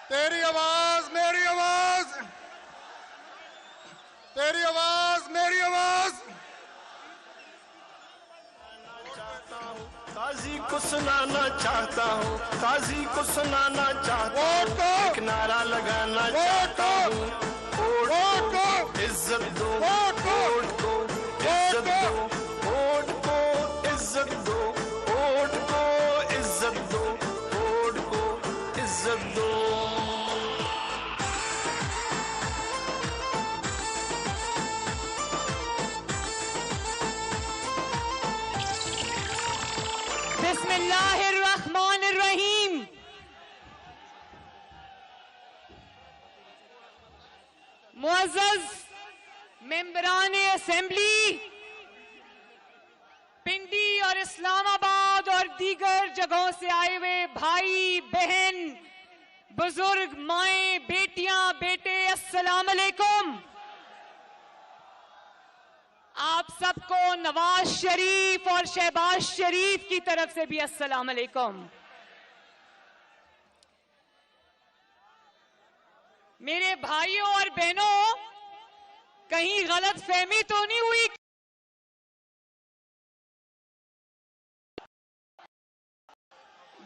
تیری آواز میری آواز، تیری آواز میری آواز. قاضی کو سنانا چاہتا ہوں، قاضی کو سنانا چاہتا ہوں، ایک نعرہ لگانا چاہتا ہوں، ووٹ کو عزت دو، ووٹ کو عزت دو، ووٹ کو عزت دو، ووٹ کو عزت دو، ووٹ کو عزت دو. بسم اللہ الرحمن الرحیم. معزز ممبران اسمبلی، پنڈی اور اسلام آباد اور دیگر جگہوں سے آئے ہوئے بھائی بہن، بزرگ، مائیں، بیٹیاں، بیٹے، السلام علیکم. آپ سب کو نواز شریف اور شہباز شریف کی طرف سے بھی السلام علیکم. میرے بھائیوں اور بہنوں، کہیں غلط فہمی تو نہیں ہوئی؟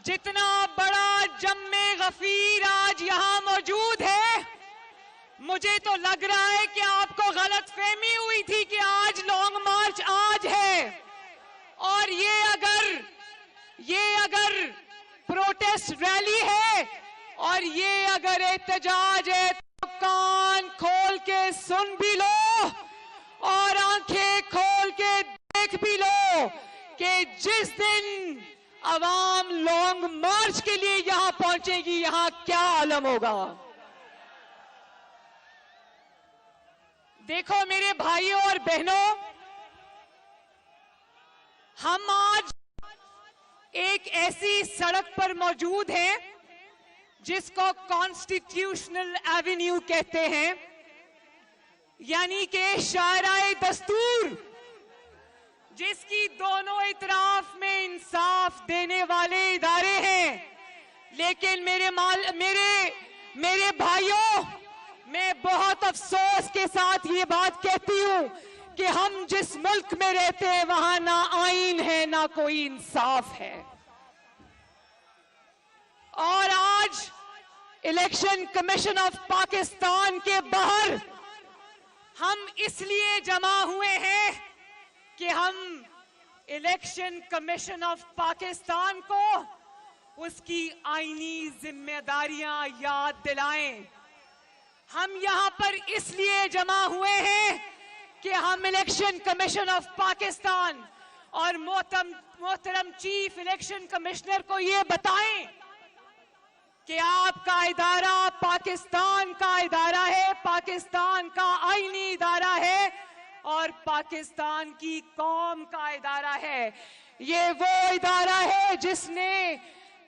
جتنا بڑا جم غفیر آج یہاں موجود ہے، مجھے تو لگ رہا ہے کہ آپ کو غلط فہمی ہوئی تھی کہ آج لانگ مارچ آج ہے، اور یہ اگر پروٹیسٹ ریلی ہے اور یہ اگر احتجاج ہے تو کان کھول کے سن بھی لو اور آنکھیں کھول کے دیکھ بھی لو کہ جس دن عوام لانگ مارچ کے لیے یہاں پہنچے گی، یہاں کیا عالم ہوگا. دیکھو میرے بھائیوں اور بہنوں، ہم آج ایک ایسی سڑک پر موجود ہیں جس کو کانسٹیٹیوشنل ایونیو کہتے ہیں، یعنی کہ شاہراہ دستور، جس کی دونوں اطراف میں انصاف دینے والے ادارے ہیں. لیکن میرے بھائیوں، میں بہت افسوس کے ساتھ یہ بات کہتی ہوں کہ ہم جس ملک میں رہتے ہیں وہاں نہ آئین ہے نہ کوئی انصاف ہے. اور آج الیکشن کمیشن آف پاکستان کے باہر ہم اس لیے جمع ہوئے ہیں کہ ہم الیکشن کمیشن آف پاکستان کو اس کی آئینی ذمہ داریاں یاد دلائیں. ہم یہاں پر اس لیے جمع ہوئے ہیں کہ ہم الیکشن کمیشن آف پاکستان اور محترم چیف الیکشن کمشنر کو یہ بتائیں کہ آپ کا ادارہ پاکستان کا ادارہ ہے، پاکستان کا آئینی ادارہ ہے اور پاکستان کی قوم کا ادارہ ہے. یہ وہ ادارہ ہے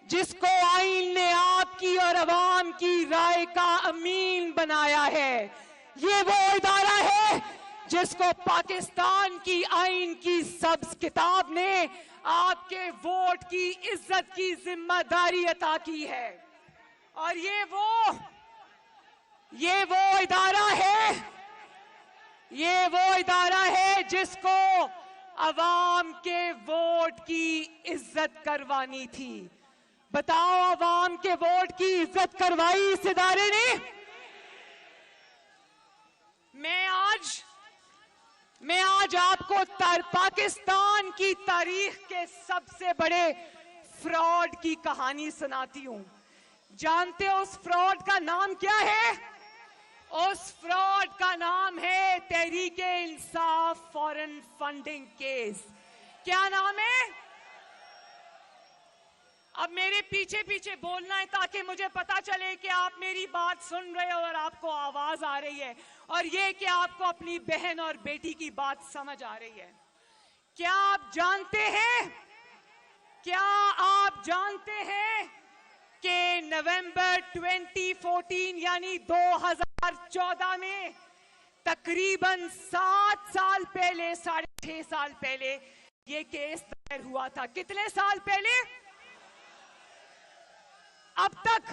جس کو آئین نے آپ کی اور عوام کی رائے کا امین بنایا ہے. یہ وہ ادارہ ہے جس کو پاکستان کی آئین کی سبز کتاب نے آپ کے ووٹ کی عزت کی ذمہ داری عطا کی ہے. اور یہ وہ ادارہ ہے جس کو عوام کے ووٹ کی عزت کروانی تھی. بتاؤ، عوام کے ووٹ کی عزت کروائی اس ادارے نے؟ میں آج آپ کو پاکستان کی تاریخ کے سب سے بڑے فراڈ کی کہانی سناتی ہوں. جانتے ہو اس فراڈ کا نام کیا ہے؟ اس فراڈ کا نام ہے Tehreek Insaf foreign funding case. کیا نام ہے؟ اب میرے پیچھے بولنا ہے تاکہ مجھے پتا چلے کہ آپ میری بات سن رہے ہو اور آپ کو آواز آ رہی ہے، اور یہ کہ آپ کو اپنی بہن اور بیٹی کی بات سمجھ آ رہی ہے. کیا آپ جانتے ہیں کہ نومبر 2014 یعنی 2014 میں تقریباً 7 سال پہلے، 6.5 سال پہلے یہ کیس دائر ہوا تھا. کتنے سال پہلے؟ اب تک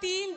3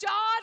4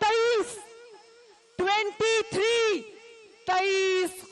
23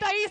23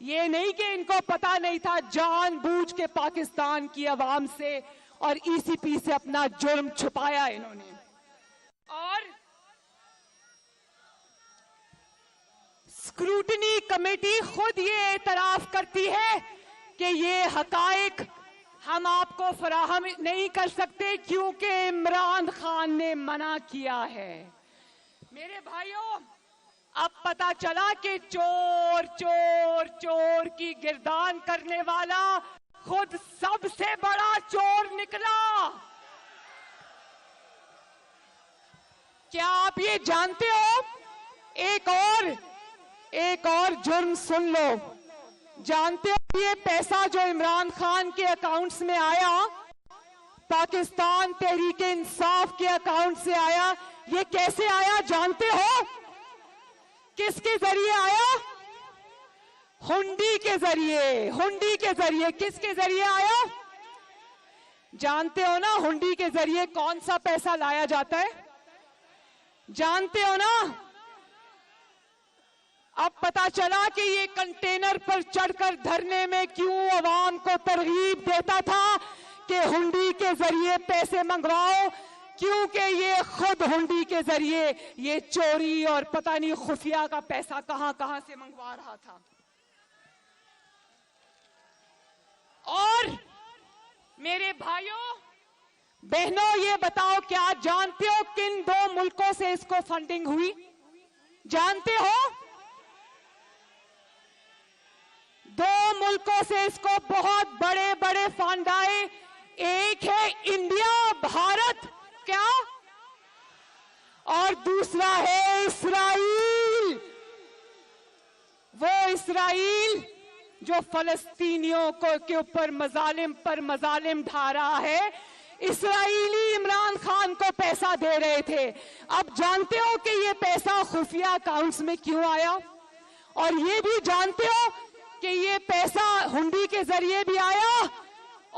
یہ نہیں کہ ان کو پتا نہیں تھا، جان بوجھ کے پاکستان کی عوام سے اور ای سی پی سے اپنا جرم چھپایا انہوں نے. اور اسکروٹنی کمیٹی خود یہ اعتراف کرتی ہے کہ یہ حقائق ہم آپ کو فراہم نہیں کر سکتے کیونکہ عمران خان نے منع کیا ہے. میرے بھائیوں، اب پتا چلا کہ چور چور چور کی گردان کرنے والا خود سب سے بڑا چور نکلا. کیا آپ یہ جانتے ہو؟ ایک اور جرم سن لو. جانتے ہو یہ پیسہ جو عمران خان کے اکاؤنٹس میں آیا، پاکستان تحریک انصاف کے اکاؤنٹ سے آیا، یہ کیسے آیا جانتے ہو؟ کس کے ذریعے آیا؟ ہنڈی کے ذریعے. ہنڈی کے ذریعے. کس کے ذریعے آیا؟ جانتے ہو نا ہنڈی کے ذریعے کون سا پیسہ لایا جاتا ہے؟ جانتے ہو نا؟ اب پتا چلا کہ یہ کنٹینر پر چڑھ کر دھرنے میں کیوں عوام کو ترغیب دیتا تھا کہ ہنڈی کے ذریعے پیسے منگواؤ، کیونکہ یہ خود ہنڈی کے ذریعے یہ چوری اور پتہ نہیں خفیہ کا پیسہ کہاں کہاں سے منگوا رہا تھا. اور میرے بھائیوں بہنوں، یہ بتاؤ کیا جانتے ہو کن دو ملکوں سے اس کو فنڈنگ ہوئی؟ جانتے ہو؟ دو ملکوں سے اس کو بہت بڑے بڑے فنڈ آئے. ایک ہے انڈیا، بھارت، کیا؟ اور دوسرا ہے اسرائیل. وہ اسرائیل جو فلسطینیوں کے اوپر مظالم پر مظالم ڈھا رہا ہے. اسرائیلی عمران خان کو پیسہ دے رہے تھے. اب جانتے ہو کہ یہ پیسہ خفیہ اکاؤنٹس میں کیوں آیا؟ اور یہ بھی جانتے ہو کہ یہ پیسہ ہنڈی کے ذریعے بھی آیا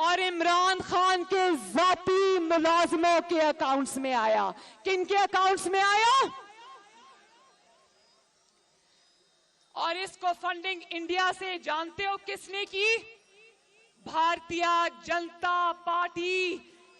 اور عمران خان کے ذاتی ملازموں کے اکاؤنٹس میں آیا. کن کے اکاؤنٹس میں آیا؟ اور اس کو فنڈنگ انڈیا سے جانتے ہو کس نے کی؟ بھارتیہ جنتا پارٹی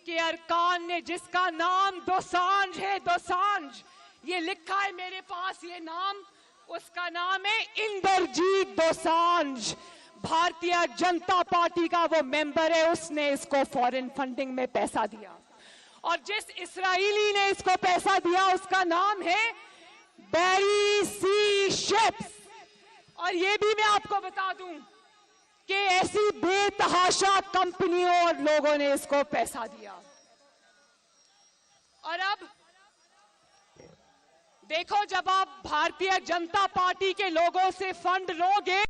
کے ارکان نے، جس کا نام دوسانجھ ہے. دوسانجھ، یہ لکھا ہے میرے پاس یہ نام. اس کا نام ہے اندرجیت دوسانجھ. بھارتیہ جنتا پارٹی کا وہ ممبر ہے. اس نے اس کو فورن فنڈنگ میں پیسہ دیا. اور جس اسرائیلی نے اس کو پیسہ دیا اس کا نام ہے بیری سی شپس. اور یہ بھی میں آپ کو بتا دوں کہ ایسی بے تحاشا کمپنیوں اور لوگوں نے اس کو پیسہ دیا. اور اب دیکھو، جب آپ بھارتیہ جنتا پارٹی کے لوگوں سے فنڈ لو گے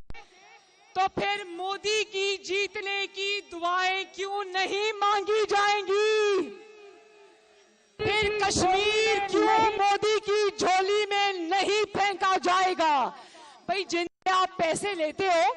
تو پھر مودی کی جیتنے کی دعائیں کیوں نہیں مانگی جائیں گی؟ پھر کشمیر کیوں مودی کی جھولی میں نہیں پھینکا جائے گا؟ بھئی جن سے آپ پیسے لیتے ہو،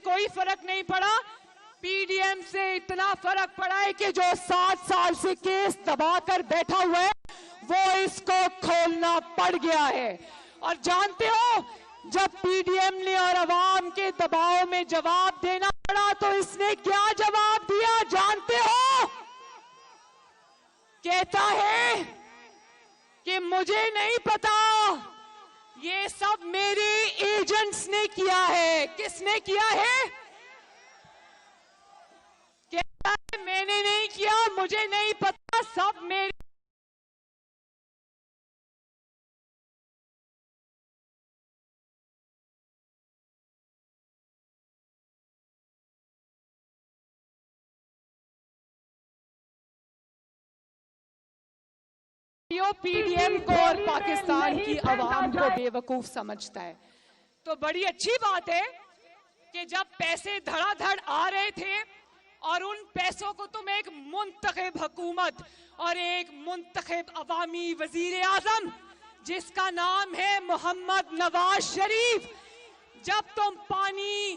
کوئی فرق نہیں پڑا. پی ڈی ایم سے اتنا فرق پڑا ہے کہ جو 7 سال سے کیس دبا کر بیٹھا ہوا ہے وہ اس کو کھولنا پڑ گیا ہے. اور جانتے ہو جب پی ڈی ایم نے اور عوام کے دباؤ میں جواب دینا پڑا تو اس نے کیا جواب دیا جانتے ہو؟ کہتا ہے کہ مجھے نہیں پتا، یہ سب میرے ایجنٹس نے کیا ہے. کس نے کیا ہے؟ کہتا ہے میں نے نہیں کیا، مجھے نہیں پتا، سب میرے. پی ڈی ایم کو اور پاکستان کی عوام کو بے وقوف سمجھتا ہے. تو بڑی اچھی بات ہے کہ جب پیسے دھڑا دھڑ آ رہے تھے اور ان پیسوں کو تم ایک منتخب حکومت اور ایک منتخب عوامی وزیر اعظم جس کا نام ہے محمد نواز شریف، جب تم پانی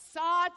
7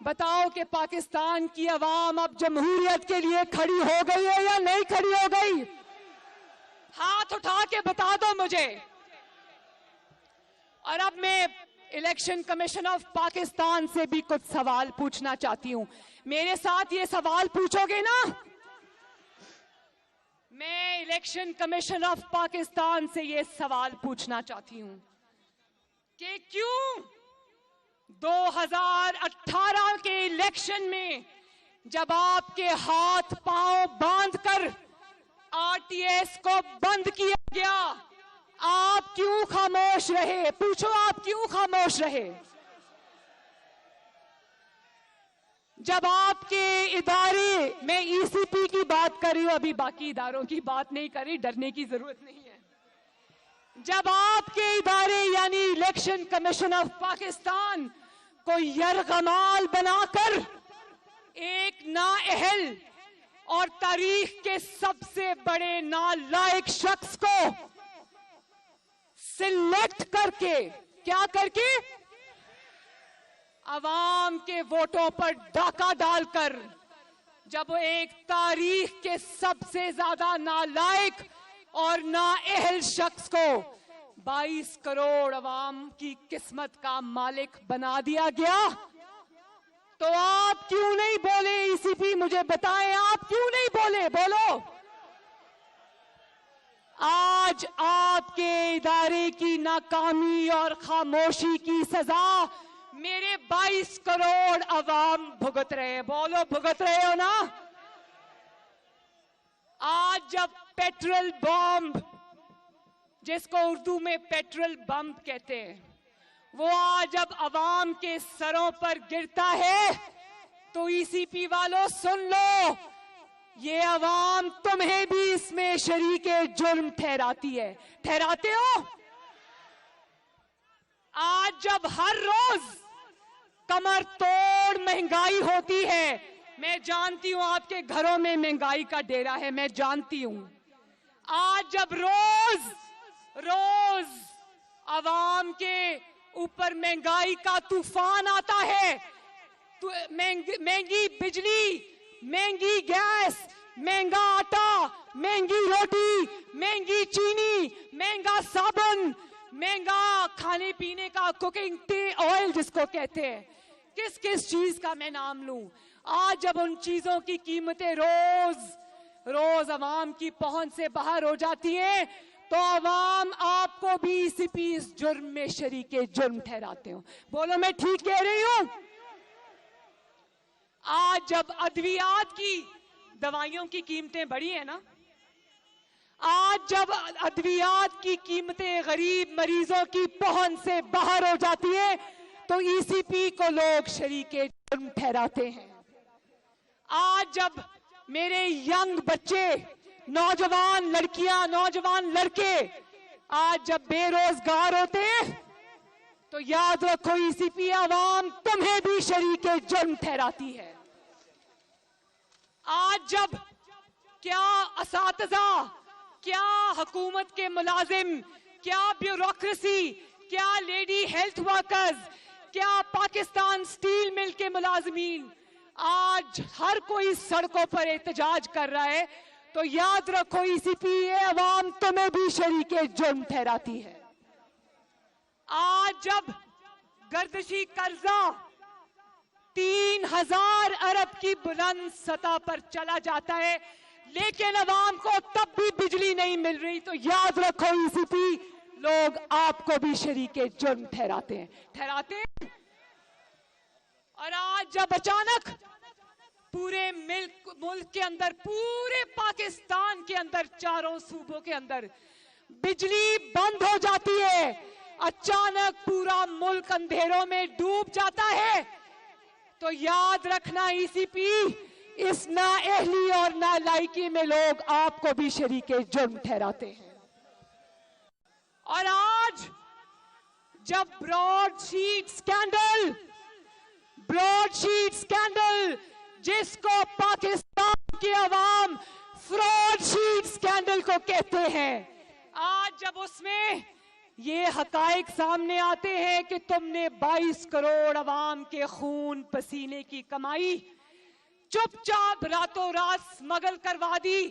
بتاؤ کہ پاکستان کی عوام اب جمہوریت کے لیے کھڑی ہو گئی ہے یا نہیں کھڑی ہو گئی؟ ہاتھ اٹھا کے بتا دو مجھے۔ اور اب میں الیکشن کمیشن آف پاکستان سے بھی کچھ سوال پوچھنا چاہتی ہوں۔ میرے ساتھ یہ سوال پوچھو گے نا؟ میں الیکشن کمیشن آف پاکستان سے یہ سوال پوچھنا چاہتی ہوں کہ کیوں 2018 کے الیکشن میں جب آپ کے ہاتھ پاؤں باندھ کر آر ٹی ایس کو بند کیا گیا، آپ کیوں خاموش رہے؟ پوچھو آپ کیوں خاموش رہے؟ جب آپ کے ادارے، میں ای سی پی کی بات کر رہی ہوں، ابھی باقی اداروں کی بات نہیں کر رہی، ڈرنے کی ضرورت نہیں ہے۔ جب آپ کے ادارے یعنی الیکشن کمیشن آف پاکستان کو یرغمال بنا کر ایک نااہل اور تاریخ کے سب سے بڑے نالائق شخص کو سلیکٹ کر کے، کیا کر کے؟ عوام کے ووٹوں پر ڈاکہ ڈال کر، جب وہ ایک تاریخ کے سب سے زیادہ نالائق اور نااہل شخص کو 22 کروڑ عوام کی قسمت کا مالک بنا دیا گیا، تو آپ کیوں نہیں بولے؟ ای سی پی مجھے بتائیں، آپ کیوں نہیں بولے؟ بولو۔ آج آپ کے ادارے کی ناکامی اور خاموشی کی سزا میرے 22 کروڑ عوام بھگت رہے۔ بولو، بھگت رہے ہو نا؟ آج جب پیٹرول بم، جس کو اردو میں پیٹرول بم کہتے ہیں، وہ آج جب عوام کے سروں پر گرتا ہے تو ای سی پی والوں سن لو، یہ عوام تمہیں بھی اس میں شریک جرم ٹھہراتی ہے۔ ٹھہراتے ہو؟ آج جب ہر روز کمر توڑ مہنگائی ہوتی ہے، میں جانتی ہوں آپ کے گھروں میں مہنگائی کا ڈیرا ہے، میں جانتی ہوں۔ آج جب روز عوام کے اوپر مہنگائی کا طوفان آتا ہے، تو مہنگی بجلی، مہنگی گیس، مہنگا آٹا، مہنگی روٹی، مہنگی چینی، مہنگا صابن، مہنگا کھانے پینے کا کوکنگ آئل جس کو کہتے ہیں، کس کس چیز کا میں نام لوں؟ آج جب ان چیزوں کی قیمتیں روز عوام کی پہنچ سے باہر ہو جاتی ہیں، تو عوام آپ کو بھی ای سی پی اس جرم میں شریک جرم ٹھہراتے ہوں۔ بولو، میں ٹھیک کہہ رہی ہوں؟ آج جب ادویات کی، دوائیوں کی قیمتیں بڑھی ہیں نا، آج جب ادویات کی قیمتیں غریب مریضوں کی پہنچ سے باہر ہو جاتی ہیں، تو ای سی پی کو لوگ شریک جرم ٹھہراتے ہیں۔ آج جب میرے ینگ بچے، نوجوان لڑکیاں، نوجوان لڑکے آج جب بے روزگار ہوتے ہیں، تو یاد رکھو ای سی پی عوام تمہیں بھی شریک جرم ٹھہراتی ہے۔ آج جب کیا اساتذہ، کیا حکومت کے ملازم، کیا بیوروکریسی، کیا لیڈی ہیلتھ ورکرز، کیا پاکستان سٹیل مل کے ملازمین آج ہر کوئی سڑکوں پر احتجاج کر رہا ہے، تو یاد رکھو ای سی پی عوام تمہیں بھی شریک جرم ٹھہراتی ہے۔ آج جب گردشی قرضہ 3000 ارب کی بلند سطح پر چلا جاتا ہے، لیکن عوام کو تب بھی بجلی نہیں مل رہی، تو یاد رکھو ای سی پی لوگ آپ کو بھی شریک جرم ٹھہراتے ہیں۔ اور آج جب اچانک پورے ملک کے اندر، پورے پاکستان کے اندر، چاروں صوبوں کے اندر بجلی بند ہو جاتی ہے، اچانک پورا ملک اندھیروں میں ڈوب جاتا ہے، تو یاد رکھنا ای سی پی اس نااہلی اور نالائکی میں لوگ آپ کو بھی شریک جرم ٹھہراتے ہیں۔ اور آج جب براڈ شیٹ سکینڈل جس کو پاکستان کی عوام فراڈ شیٹ سکینڈل کو کہتے ہیں، آج جب اس میں یہ حقائق سامنے آتے ہیں کہ تم نے 22 کروڑ عوام کے خون پسینے کی کمائی چپ چاپ راتوں رات اسمگل کروا دی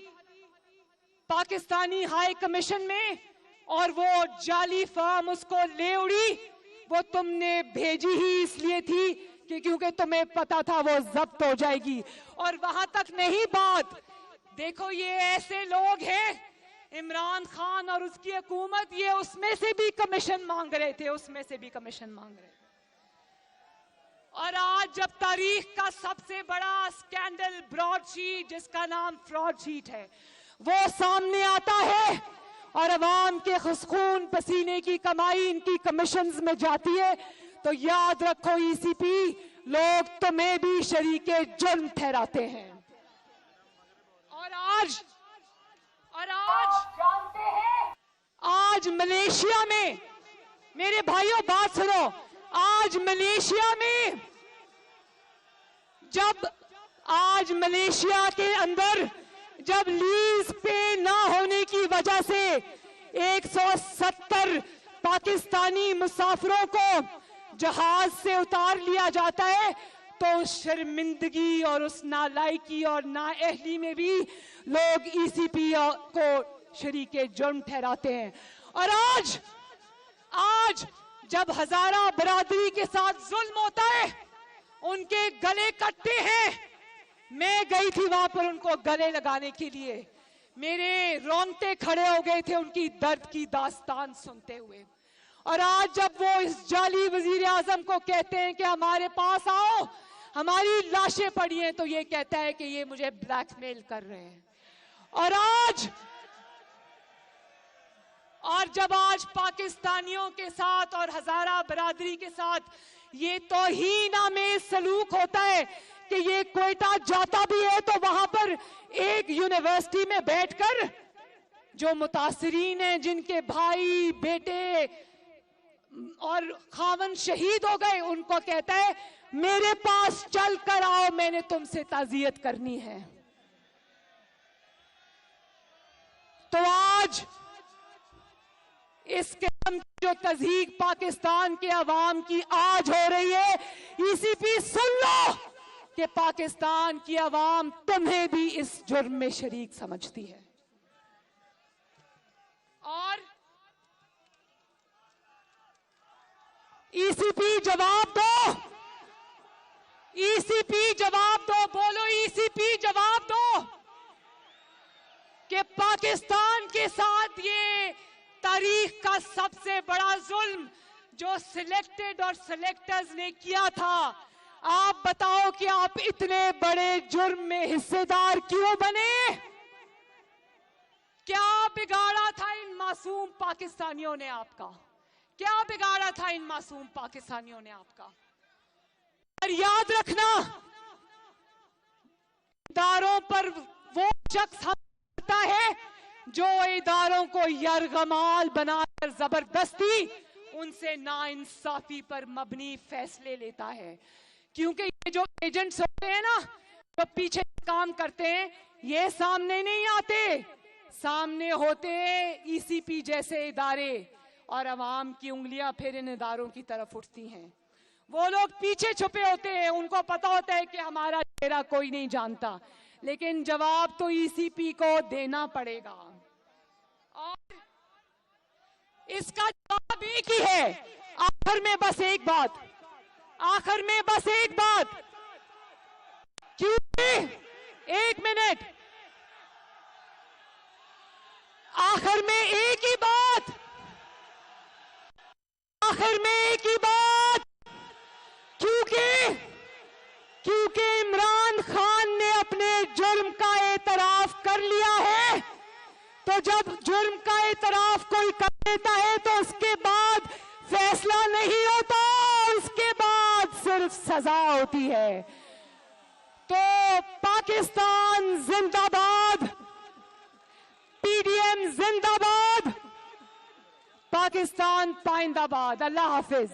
پاکستانی ہائی کمیشن میں، اور وہ جعلی فرم اس کو لے اڑی. وہ تم نے بھیجی ہی اس لیے تھی کہ کیونکہ تمہیں پتا تھا وہ ضبط ہو جائے گی. اور وہاں تک نہیں بات. دیکھو یہ ایسے لوگ ہیں، عمران خان اور اس کی حکومت، یہ اس میں سے بھی کمیشن مانگ رہے تھے، اس میں سے بھی کمیشن مانگ رہے تھے. اور آج جب تاریخ کا سب سے بڑا سکینڈل براڈ شیٹ، جس کا نام فراڈ شیٹ ہے، وہ سامنے آتا ہے اور عوام کے خون پسینے کی کمائی ان کی کمیشنز میں جاتی ہے، تو یاد رکھو ای سی پی، لوگ تمہیں بھی شریک جرم ٹھہراتے ہیں. اور آج جانتے ہیں، آج ملیشیا میں، میرے بھائیوں بات سنو، آج ملیشیا میں آج ملیشیا کے اندر جب لیز پے نہ ہونے کی وجہ سے 170 پاکستانی مسافروں کو جہاز سے اتار لیا جاتا ہے، تو اس شرمندگی اور اس نالائکی اور نااہلی میں بھی لوگ ای سی پی کو شریک جرم ٹھہراتے ہیں. اور آج جب ہزارہ برادری کے ساتھ ظلم ہوتا ہے، ان کے گلے کٹتے ہیں. میں گئی تھی وہاں پر ان کو گلے لگانے کے لیے، میرے رونگٹے کھڑے ہو گئے تھے ان کی درد کی داستان سنتے ہوئے. اور آج جب وہ اس جعلی وزیر اعظم کو کہتے ہیں کہ ہمارے پاس آؤ، ہماری لاشیں پڑی ہیں، تو یہ کہتا ہے کہ یہ مجھے بلیک میل کر رہے ہیں. اور جب آج پاکستانیوں کے ساتھ اور ہزارہ برادری کے ساتھ یہ توہین آمیز سلوک ہوتا ہے کہ یہ کوئٹہ جاتا بھی ہے تو وہاں پر ایک یونیورسٹی میں بیٹھ کر جو متاثرین ہیں، جن کے بھائی بیٹے اور خاون شہید ہو گئے، ان کو کہتا ہے میرے پاس چل کر آؤ، میں نے تم سے تعزیت کرنی ہے. تو آج اس قسم کی جو تضحیک پاکستان کے عوام کی آج ہو رہی ہے، ای سی پی سن لو کہ پاکستان کی عوام تمہیں بھی اس جرم میں شریک سمجھتی ہے. اور ای سی پی جواب دو، ای سی پی جواب دو، بولو ای سی پی جواب دو کہ پاکستان کے ساتھ یہ تاریخ کا سب سے بڑا ظلم جو سلیکٹڈ اور سلیکٹرز نے کیا تھا، آپ بتاؤ کہ آپ اتنے بڑے جرم میں حصے دار کیوں بنے؟ کیا بگاڑا تھا ان معصوم پاکستانیوں نے آپ کا؟ کیا بگاڑا تھا ان معصوم پاکستانیوں نے آپ کا؟ اور یاد رکھنا، اداروں پر وہ شخص ہوتا ہے جو اداروں کو یرغمال بنا کر زبردستی ان سے ناانصافی پر مبنی فیصلے لیتا ہے. کیونکہ یہ جو ایجنٹس ہوتے ہیں نا، جو پیچھے کام کرتے ہیں، یہ سامنے نہیں آتے، سامنے ہوتے ہیں ای سی پی جیسے ادارے، اور عوام کی انگلیاں پھر ان اداروں کی طرف اٹھتی ہیں. وہ لوگ پیچھے چھپے ہوتے ہیں، ان کو پتا ہوتا ہے کہ ہمارا چہرہ کوئی نہیں جانتا، لیکن جواب تو ای سی پی کو دینا پڑے گا. اور اس کا جواب ایک ہی ہے. آخر میں بس ایک بات، کیونکہ ایک منٹ، آخر میں ایک ہی بات، کیونکہ عمران خان نے اپنے جرم کا اعتراف کر لیا ہے، تو جب جرم کا اعتراف کوئی کر لیتا ہے تو اس کے بعد فیصلہ نہیں ہوتا، اس کے بعد صرف سزا ہوتی ہے. تو پاکستان زندہ باد، پی ڈی ایم زندہ باد، پاکستان پائندہ باد. اللہ حافظ.